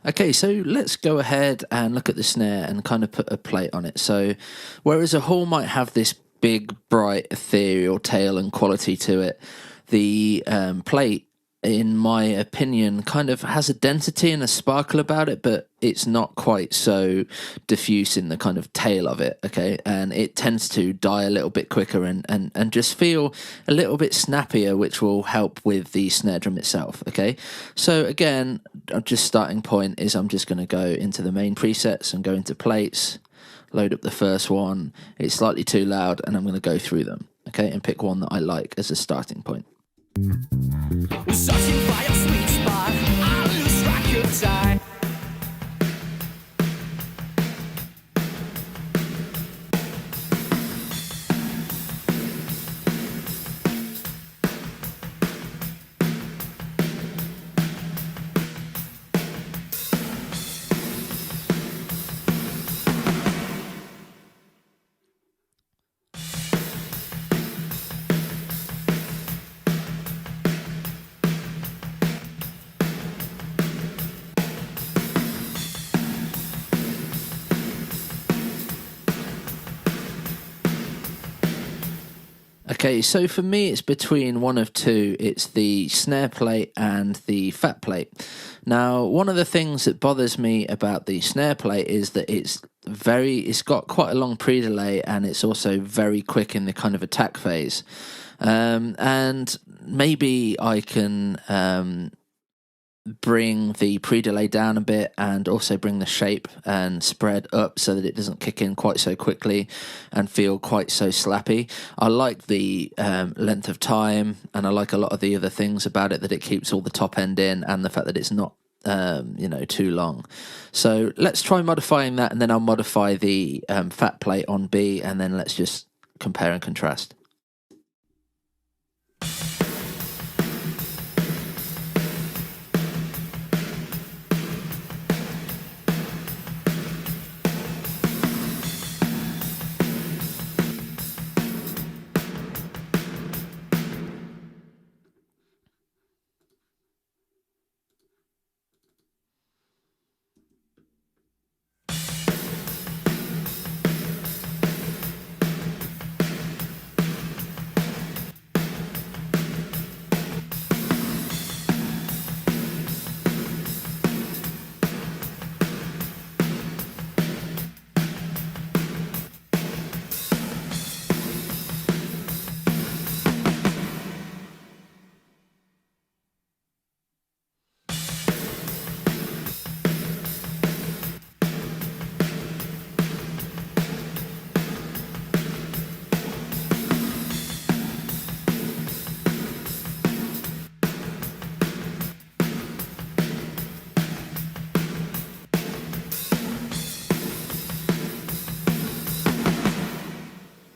Okay, so let's go ahead and look at the snare and kind of put a plate on it. So whereas a hall might have this big, bright, ethereal tail and quality to it, the plate, in my opinion, kind of has a density and a sparkle about it, but it's not quite so diffuse in the kind of tail of it, okay? And it tends to die a little bit quicker and just feel a little bit snappier, which will help with the snare drum itself, okay? So again, just starting point is I'm just going to go into the main presets and go into plates, load up the first one. It's slightly too loud, and I'm going to go through them, okay? And pick one that I like as a starting point. We're searching by a sweet spot. I lose track of time. Okay, so for me, it's between one of two. It's the snare plate and the fat plate. Now, one of the things that bothers me about the snare plate is that it's got quite a long pre-delay, and it's also very quick in the kind of attack phase. And maybe I can bring the pre-delay down a bit and also bring the shape and spread up so that it doesn't kick in quite so quickly and feel quite so slappy. I like the length of time, and I like a lot of the other things about it, that it keeps all the top end in, and the fact that it's not too long. So let's try modifying that, and then I'll modify the fat plate on B, and then let's just compare and contrast.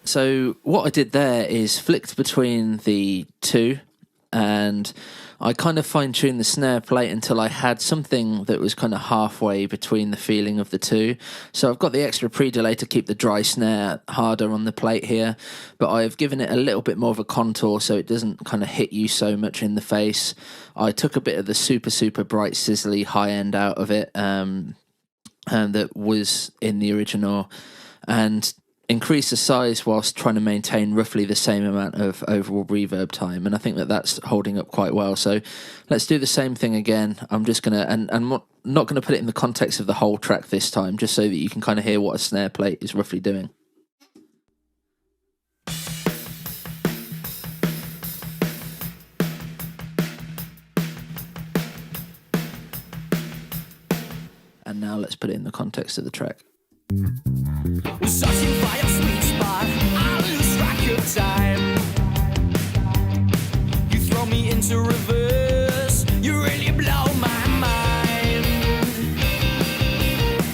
So what I did there is flicked between the two, and I kind of fine-tuned the snare plate until I had something that was kind of halfway between the feeling of the two. So I've got the extra pre-delay to keep the dry snare harder on the plate here, but I've given it a little bit more of a contour so it doesn't kind of hit you so much in the face. I took a bit of the super, super bright, sizzly high end out of it and that was in the original, and increase the size whilst trying to maintain roughly the same amount of overall reverb time, and I think that that's holding up quite well. So let's do the same thing again. I'm just gonna, and I'm not gonna put it in the context of the whole track this time, just so that you can kind of hear what a snare plate is roughly doing. And now let's put it in the context of the track. We're searching by a sweet spot. I lose track of time. You throw me into reverse. You really blow my mind.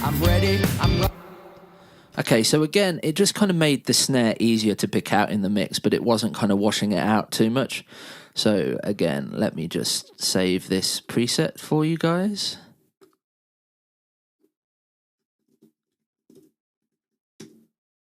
I'm ready. Okay, so again, it just kind of made the snare easier to pick out in the mix, but it wasn't kind of washing it out too much. So again, let me just save this preset for you guys.